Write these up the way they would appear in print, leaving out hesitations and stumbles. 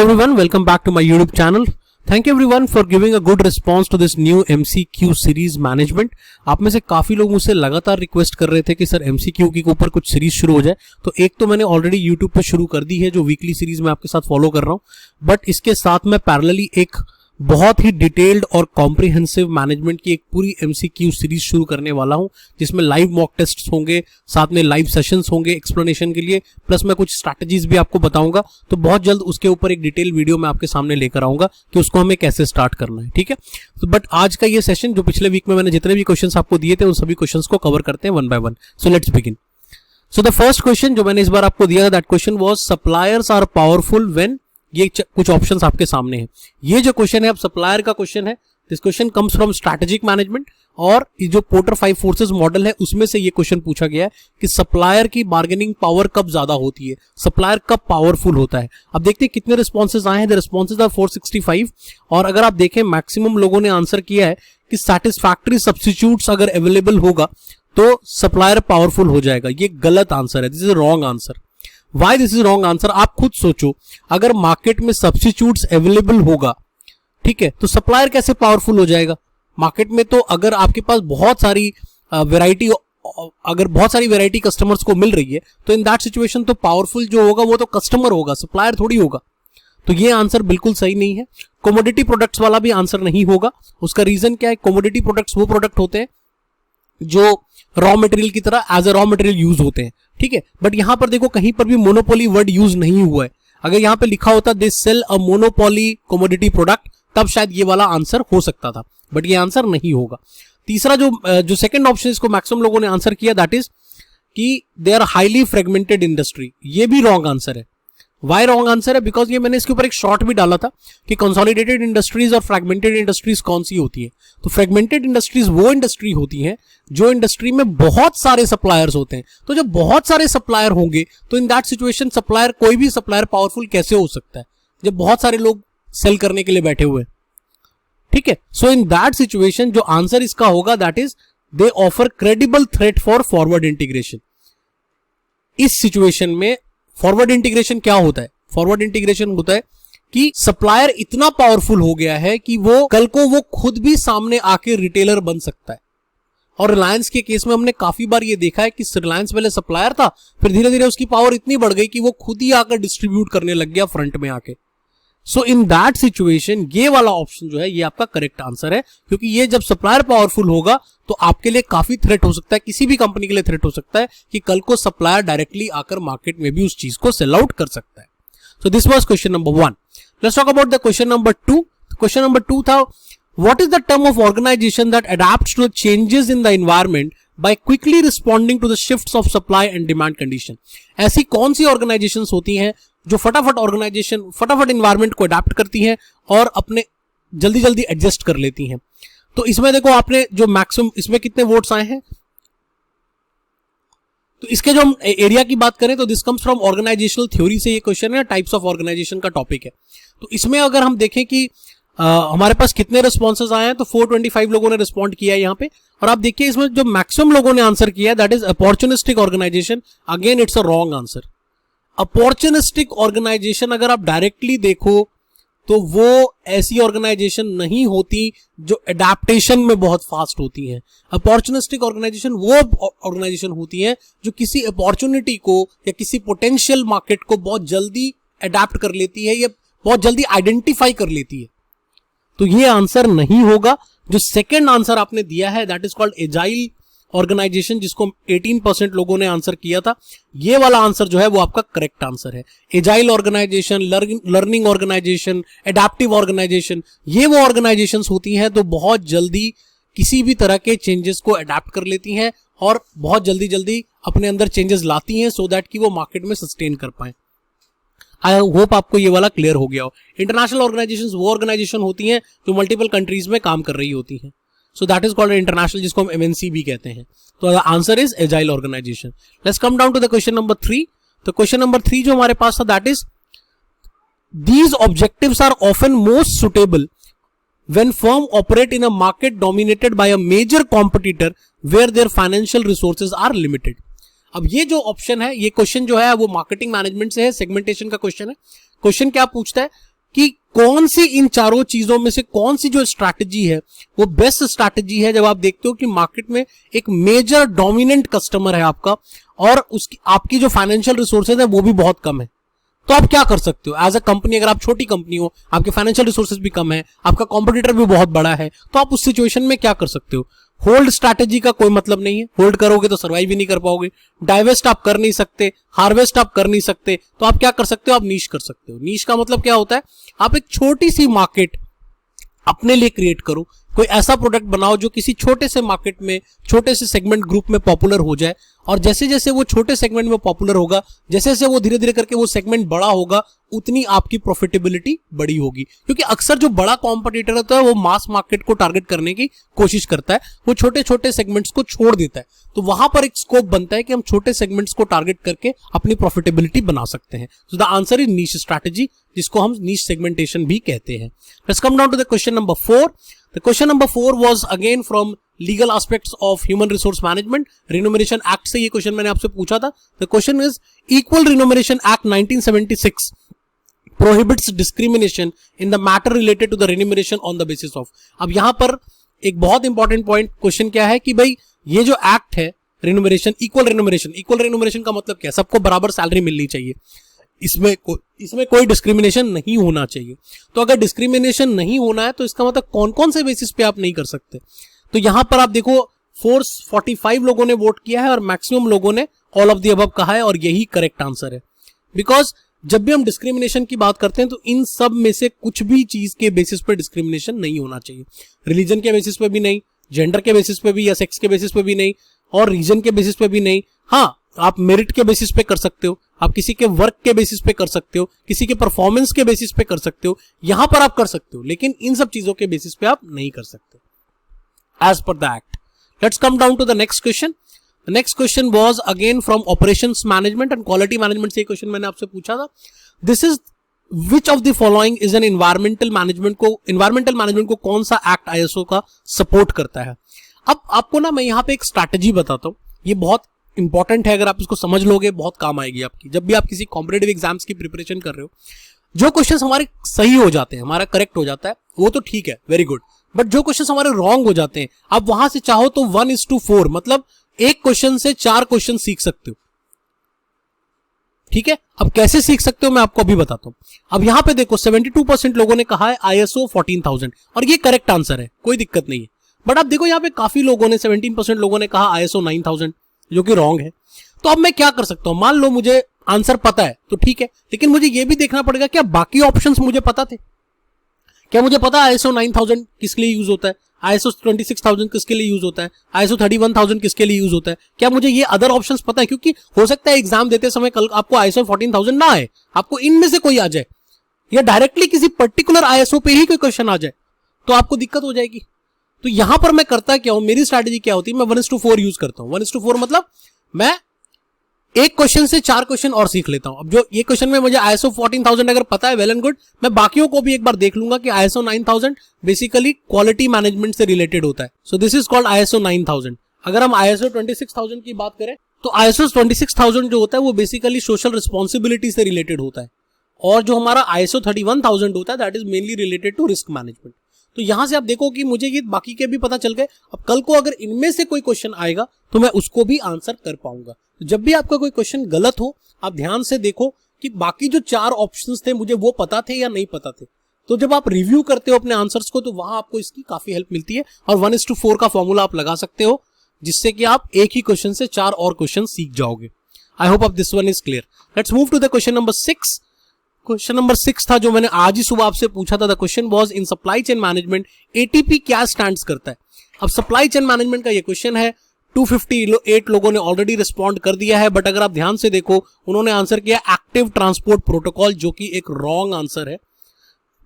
everyone, welcome back to my YouTube channel. Thank you everyone for giving a good response to this new MCQ series management. आप में से काफी लोग मुझसे लगातार रिक्वेस्ट कर रहे थे कि सर MCQ के ऊपर कुछ सीरीज शुरू हो जाए, तो एक तो मैंने ऑलरेडी YouTube पे शुरू कर दी है जो वीकली सीरीज मैं आपके साथ फॉलो कर रहा हूँ, बट इसके साथ मैं पैरेलली एक बहुत ही डिटेल्ड और कॉम्प्रिहेंसिव मैनेजमेंट की एक पूरी MCQ सीरीज शुरू करने वाला हूं, जिसमें लाइव मॉक टेस्ट्स होंगे, साथ में लाइव सेशंस होंगे एक्सप्लेनेशन के लिए, प्लस मैं कुछ स्ट्रैटेजीज भी आपको बताऊंगा। तो बहुत जल्द उसके ऊपर एक डिटेल वीडियो मैं आपके सामने लेकर आऊंगा कि उसको हमें कैसे स्टार्ट करना है, ठीक है। तो बट आज का ये सेशन जो पिछले वीक में मैंने जितने भी क्वेश्चंस आपको दिए थे उन सभी क्वेश्चंस को कवर करते हैं one by one. So let's begin. So the first question जो मैंने इस बार आपको दिया था, that question was suppliers are powerful when, ये कुछ ऑप्शंस आपके सामने हैं। ये जो क्वेश्चन है अब सप्लायर का क्वेश्चन है, this question comes from strategic management, और ये जो पोर्टर 5 फोर्सेस मॉडल है उसमें से ये क्वेश्चन पूछा गया है कि सप्लायर की बार्गेनिंग पावर कब ज्यादा होती है, सप्लायर कब पावरफुल होता है। अब देखते हैं कितने रिस्पॉन्सेज आए हैं। द रिस्पॉन्सेज आर 465, और अगर आप देखें मैक्सिमम लोगों ने आंसर किया है कि सैटिस्फैक्टरी सब्स्टिट्यूट्स अगर अवेलेबल होगा तो सप्लायर पावरफुल हो जाएगा। ये गलत आंसर है, this is wrong answer. Why this is wrong answer? आप खुद सोचो, अगर मार्केट में सब्स्टिट्यूट्स अवेलेबल होगा, ठीक है, तो सप्लायर कैसे पावरफुल हो जाएगा। मार्केट में तो अगर आपके पास बहुत सारी वैरायटी कस्टमर्स को मिल रही है तो इन दैट सिचुएशन तो पावरफुल जो होगा वो तो कस्टमर होगा, सप्लायर थोड़ी होगा। तो ये आंसर बिल्कुल सही नहीं है। कमोडिटी प्रोडक्ट्स वाला भी आंसर नहीं होगा। उसका रीजन क्या है, कमोडिटी प्रोडक्ट्स वो प्रोडक्ट होते हैं जो रॉ मटेरियल की तरह as a raw material use होते हैं, ठीक है। बट यहां पर देखो कहीं पर भी मोनोपोली वर्ड यूज नहीं हुआ है। अगर यहां पे लिखा होता they sell a monopoly commodity product, तब शायद ये वाला आंसर हो सकता था, बट ये आंसर नहीं होगा। तीसरा जो सेकंड ऑप्शन इसको मैक्सिमम लोगों ने आंसर किया, दैट इज कि they are highly fragmented industry. ये भी रॉन्ग आंसर है। वाई रॉन्ग आंसर है? बिकॉज ये मैंने इसके ऊपर एक शॉर्ट भी डाला था कि कंसोलिडेटेड इंडस्ट्रीज और फ्रैगमेंटेड इंडस्ट्रीज कौन सी होती है। तो फ्रैगमेंटेड इंडस्ट्रीज वो इंडस्ट्री होती है जो इंडस्ट्री में बहुत सारे सप्लायर्स होते हैं। तो जब बहुत सारे सप्लायर होंगे तो इन दैट सिचुएशन सप्लायर, कोई भी सप्लायर पावरफुल कैसे हो सकता है जब बहुत सारे लोग सेल करने के लिए बैठे हुए, ठीक है। सो इन दैट सिचुएशन जो आंसर इसका होगा that is they offer credible threat for forward integration. इस सिचुएशन में फॉरवर्ड इंटीग्रेशन क्या होता है? फॉरवर्ड इंटीग्रेशन होता है कि सप्लायर इतना पावरफुल हो गया है कि वो कल को वो खुद भी सामने आके रिटेलर बन सकता है। और रिलायंस के केस में हमने काफी बार ये देखा है कि रिलायंस पहले सप्लायर था, फिर धीरे धीरे उसकी पावर इतनी बढ़ गई कि वो खुद ही आकर डिस्ट्रीब्यूट करने लग गया फ्रंट में आके। सो इन दैट सिचुएशन ये वाला ऑप्शन जो है ये आपका करेक्ट आंसर है, क्योंकि ये जब सप्लायर पावरफुल होगा तो आपके लिए काफी थ्रेट हो सकता है, किसी भी कंपनी के लिए थ्रेट हो सकता है कि कल को सप्लायर डायरेक्टली आकर मार्केट में भी उस चीज को सेल आउट कर सकता है। So this was question number 1। Let's talk about the question number 2। Question number 2 था, what is the term of organization that adapts to the changes in the environment by quickly responding to the shifts of supply and demand condition? ऐसी कौन सी organisations होती हैं जो फटाफट environment को adapt करती हैं और अपने जल्दी जल्दी एडजस्ट कर लेती हैं? तो इसमें देखो आपने जो मैक्सिमम, इसमें कितने वोट्स आए हैं, तो इसके जो हम एरिया की बात करें तो this comes from organisational theory से ये क्वेश्चन है, टाइप्स ऑफ ऑर्गेनाइजेशन का टॉपिक है। तो इसमें अगर हम देखें कि हमारे पास कितने रिस्पॉन्सेज आए हैं, तो 425 लोगों ने रिस्पॉन्ड किया है यहाँ पे। और आप देखिए इसमें जो मैक्सिमम लोगों ने आंसर किया है that is opportunistic organisation. Again it's a wrong answer. Opportunistic organisation अगर आप डायरेक्टली देखो तो वो ऐसी ऑर्गेनाइजेशन नहीं होती जो एडेप्टेशन में बहुत फास्ट होती है। अपॉर्चुनिस्टिक ऑर्गेनाइजेशन वो ऑर्गेनाइजेशन होती है जो किसी अपॉर्चुनिटी को या किसी पोटेंशियल मार्केट को बहुत जल्दी अडेप्ट कर लेती है या बहुत जल्दी आइडेंटिफाई कर लेती है। तो ये आंसर नहीं होगा। जो सेकंड आंसर आपने दिया है that is called agile organisation, जिसको 18% लोगों ने आंसर किया था। ये वाला आंसर जो है वो आपका करेक्ट आंसर है। Agile organisation, learning organisation, adaptive organisation, ये वो ऑर्गेनाइजेशंस होती हैं तो बहुत जल्दी किसी भी तरह के चेंजेस को अडेप्ट कर लेती हैं और बहुत जल्दी जल्दी अपने अंदर चेंजेस लाती हैं सो दैट कि वो मार्केट में सस्टेन कर पाए। आई होप आपको ये वाला क्लियर हो गया हो। इंटरनेशनल ऑर्गेनाइजेशंस वो ऑर्गेनाइजेशन होती हैं जो मल्टीपल कंट्रीज में काम कर रही होती हैं। So that is called international, जिसको हम MNC भी कहते हैं। तो the answer is agile organisation. Let's come down to the question number 3। तो क्वेश्चन नंबर 3 जो हमारे पास था that is these objectives are often most suitable when firm operate in a market dominated by a major competitor where their financial resources are limited। अब ये जो option है, ये क्वेश्चन जो है वो मार्केटिंग मैनेजमेंट से है, सेगमेंटेशन का क्वेश्चन है। क्वेश्चन क्या पूछता है कि कौन सी इन चारों चीजों में से कौन सी जो स्ट्रैटेजी है वो बेस्ट स्ट्रैटेजी है जब आप देखते हो कि मार्केट में एक मेजर डोमिनेंट कस्टमर है आपका और उसकी आपकी जो फाइनेंशियल रिसोर्सेज है वो भी बहुत कम है। तो आप क्या कर सकते हो एज अ कंपनी, अगर आप छोटी कंपनी हो, आपके फाइनेंशियल रिसोर्सेज भी कम है, आपका कॉम्पिटिटर भी बहुत बड़ा है, तो आप उस सिचुएशन में क्या कर सकते हो? होल्ड स्ट्रैटेजी का कोई मतलब नहीं है, होल्ड करोगे तो सर्वाइव भी नहीं कर पाओगे। डाइवेस्ट आप कर नहीं सकते, हार्वेस्ट आप कर नहीं सकते, तो आप क्या कर सकते हो? आप नीश कर सकते हो। नीश का मतलब क्या होता है? आप एक छोटी सी मार्केट अपने लिए क्रिएट करो, कोई ऐसा प्रोडक्ट बनाओ जो किसी छोटे से मार्केट में, छोटे से सेगमेंट ग्रुप में पॉपुलर हो जाए, और जैसे जैसे वो छोटे सेगमेंट में पॉपुलर होगा, जैसे जैसे वो धीरे धीरे करके वो सेगमेंट बड़ा होगा, उतनी आपकी प्रॉफिटेबिलिटी बड़ी होगी। क्योंकि अक्सर जो बड़ा कॉम्पिटिटर होता है वो मास मार्केट को टारगेट करने की कोशिश करता है, वो छोटे छोटे सेगमेंट्स को छोड़ देता है। तो वहां पर एक स्कोप बनता है कि हम छोटे सेगमेंट्स को टारगेट करके अपनी प्रॉफिटेबिलिटी बना सकते हैं। So the answer is niche strategy, जिसको हम नीश सेगमेंटेशन भी कहते हैं। Let's come down to the question number 4. The question number 4 was again from legal aspects of human resource management. Remuneration Act से ये क्वेश्चन मैंने आपसे पूछा था. The question is Equal Remuneration Act 1976 prohibits discrimination in the matter related to the remuneration on the basis of. अब यहाँ पर एक बहुत इंपॉर्टेंट पॉइंट क्वेश्चन क्या है कि भाई ये जो एक्ट है रिन्यूमरेशन, इक्वल रिन्यूमरेशन का मतलब क्या है? सबको बराबर सैलरी मिलनी चाहिए, इसमें कोई डिस्क्रिमिनेशन नहीं होना चाहिए। तो अगर डिस्क्रिमिनेशन नहीं होना है तो इसका मतलब कौन कौन से बेसिस पे आप नहीं कर सकते? तो यहां पर आप देखो 445 लोगों ने वोट किया है और मैक्सिमम लोगों ने ऑल ऑफ द अबव कहा है, और यही करेक्ट आंसर है। बिकॉज जब भी हम डिस्क्रिमिनेशन की बात करते हैं तो इन सब में से कुछ भी चीज के बेसिस पे डिस्क्रिमिनेशन नहीं होना चाहिए। रिलीजन के बेसिस पे भी नहीं, जेंडर के बेसिस पे भी या सेक्स के बेसिस पे भी नहीं, और रीजन के बेसिस पे भी नहीं। हाँ, आप मेरिट के बेसिस पे कर सकते हो, आप किसी के वर्क के बेसिस पे कर सकते हो, किसी के परफॉर्मेंस के बेसिस पे कर सकते हो, यहां पर आप कर सकते हो, लेकिन इन सब चीजों के बेसिस पे आप नहीं कर सकते as per the act. Let's come down to the next question. Next question was again from operations management and quality management से क्वेश्चन मैंने आपसे पूछा था. This is which of the following is an environmental management को कौन सा act ISO का support करता है? अब आपको ना मैं यहां पे एक स्ट्रैटेजी बताता हूं, ये बहुत इंपॉर्टेंट है, अगर आप इसको समझ लोगे बहुत काम आएगी आपकी जब भी आप किसी कॉम्पिटिटिव एग्जाम्स की प्रिपरेशन कर रहे हो. जो क्वेश्चंस हमारे सही हो जाते हैं, हमारा करेक्ट हो जाता है, वो तो ठीक है, वेरी गुड, बट जो क्वेश्चंस हमारे रॉन्ग हो जाते हैं, आप वहां से चाहो तो 1:4 मतलब एक क्वेश्चन से 4 क्वेश्चन सीख सकते हो. ठीक है, अब कैसे सीख सकते हो मैं आपको अभी बताता हूं. अब यहां पे देखो 72% लोगों ने कहा है ISO 14000 और ये करेक्ट आंसर है, कोई दिक्कत नहीं है. बट आप देखो यहां पे काफी लोगों ने 17% लोगों ने कहा ISO 9000 जो कि रॉन्ग है. तो अब मैं क्या कर सकता हूं? मान लो मुझे आंसर पता है तो ठीक है, लेकिन मुझे यह भी देखना पड़ेगा क्या बाकी ऑप्शंस मुझे पता थे? क्या मुझे पता है ISO 9000 किसके लिए यूज होता है, ISO 26000 किसके लिए यूज होता है, ISO 31000 किसके लिए यूज होता है? क्या मुझे ये अदर ऑप्शंस पता है? क्योंकि हो सकता है एग्जाम देते समय कल आपको ISO 14000 ना आए, आपको इनमें से कोई आ जाए, या डायरेक्टली किसी पर्टिकुलर ISO पे ही कोई क्वेश्चन आ जाए, तो आपको दिक्कत हो जाएगी. तो यहां पर मैं करता क्या हूं, मेरी स्ट्रैटेजी क्या होती है, मैं 1:4 यूज करता हूं. 1:4 मतलब मैं एक क्वेश्चन से 4 क्वेश्चन और सीख लेता हूं. अब जो ये क्वेश्चन में मुझे ISO 14000 अगर पता है, वेल एंड गुड, मैं बाकियों को भी एक बार देख लूंगा कि ISO 9000 बेसिकली क्वालिटी मैनेजमेंट से रिलेटेड होता है. So this is called ISO 9000. अगर हम ISO 26000 की बात करें तो ISO 26000 जो होता है वो बेसिकली सोशल रिस्पॉन्सिबिलिटी से रिलेटेड होता है, और जो हमारा ISO 31000 होता है that is mainly related to risk management. तो यहां से आप देखो कि मुझे ये बाकी के भी पता चल गए. अब कल को अगर इनमें से कोई क्वेश्चन आएगा तो मैं उसको भी आंसर कर पाऊंगा. तो जब भी आपका कोई क्वेश्चन गलत हो, आप ध्यान से देखो कि बाकी जो 4 ऑप्शंस थे मुझे वो पता थे या नहीं पता थे. तो जब आप रिव्यू करते हो अपने आंसर्स को तो वहां आपको इसकी काफी हेल्प मिलती है, और 1:4 का फॉर्मूला आप लगा सकते हो, जिससे कि आप एक ही क्वेश्चन से 4 और क्वेश्चन सीख जाओगे. आई होप अब this one is clear. Let's move to the question number 6. Question number 6 था जो मैंने आज ही सुबह आपसे पूछा था. The question was in supply chain management ATP क्या स्टैंड्स करता है? अब सप्लाई चेन मैनेजमेंट का ये क्वेश्चन है. 258 लोगों ने ऑलरेडी रिस्पॉन्ड कर दिया है, बट अगर आप ध्यान से देखो उन्होंने आंसर किया एक्टिव ट्रांसपोर्ट प्रोटोकॉल, जो कि एक रॉन्ग आंसर है.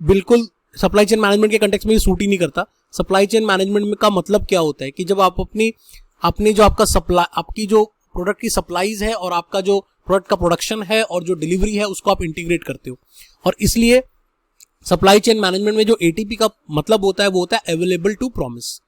बिल्कुल सप्लाई चेन मैनेजमेंट के कंटेक्स्ट में ये सूट ही नहीं करता. सप्लाई चेन मैनेजमेंट का मतलब क्या होता है कि जब आप अपनी जो आपका सप्लाई, आपकी जो प्रोडक्ट की सप्लाईज है और आपका जो प्रोडक्ट का प्रोडक्शन है और जो डिलीवरी है उसको आप इंटीग्रेट करते हो. और इसलिए सप्लाई चेन मैनेजमेंट में जो ATP का मतलब होता है वो होता है अवेलेबल टू प्रॉमिस,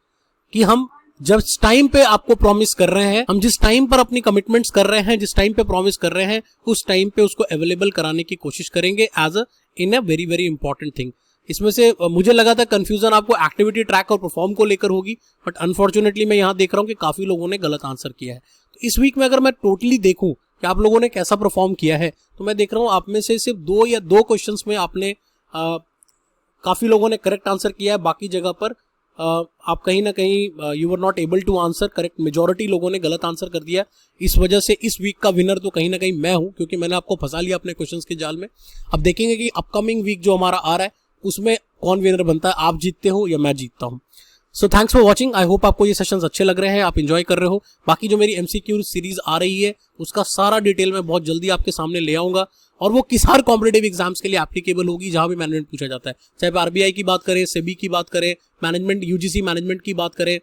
कि हम जब टाइम पे आपको प्रॉमिस कर रहे हैं, हम जिस टाइम पर अपनी कमिटमेंट्स कर रहे हैं, जिस टाइम पे प्रॉमिस कर रहे हैं, उस टाइम पे उसको अवेलेबल कराने की कोशिश करेंगे as a in a very very important thing. इसमें से मुझे लगा था कंफ्यूजन आपको एक्टिविटी ट्रैक और परफॉर्म को लेकर होगी, बट अनफॉर्चुनेटली मैं यहाँ देख रहा हूँ कि काफी लोगों ने गलत आंसर किया है। तो इस वीक में अगर मैं टोटली देखूं कि आप लोगों ने कैसा परफॉर्म किया है, तो मैं देख रहा हूँ आप में से सिर्फ 2 क्वेश्चंस में आपने काफी लोगों ने करेक्ट आंसर किया है। बाकी जगह पर आप कहीं ना कहीं you are not able to answer correct, majority लोगों ने गलत आंसर कर दिया। इस वजह से इस वीक का विनर तो कहीं ना कहीं मैं हूं, क्योंकि मैंने आपको फंसा लिया अपने क्वेश्चंस के जाल में। अब देखेंगे कि अपकमिंग वीक जो हमारा आ रहा है उसमें कौन विनर बनता है, आप जीतते हो या मैं जीतता हूं। So thanks for watching. I hope आपको ये सेशंस अच्छे लग रहे हैं, आप एंजॉय कर रहे हो। बाकी जो मेरी एमसीक्यू सीरीज आ रही है उसका सारा डिटेल मैं बहुत जल्दी आपके सामने ले आऊंगा, और वो किस हर कॉम्पिटेटिव एग्जाम्स के लिए एप्लीकेबल होगी जहां भी मैनेजमेंट पूछा जाता है, चाहे आरबीआई की बात करें, सेबी की बात करें, मैनेजमेंट यूजीसी मैनेजमेंट की बात करें,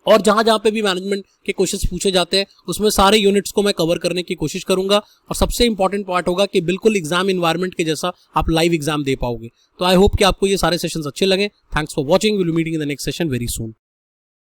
और जहां जहां पे भी मैनेजमेंट के क्वेश्चंस पूछे जाते हैं उसमें सारे यूनिट्स को मैं कवर करने की कोशिश करूंगा। और सबसे इंपॉर्टेंट पार्ट होगा कि बिल्कुल एग्जाम इन्वायरमेंट के जैसा आप लाइव एग्जाम दे पाओगे। तो आई होप कि आपको ये सारे सेशंस अच्छे लगे। Thanks for watching, will be meeting in the next session very soon.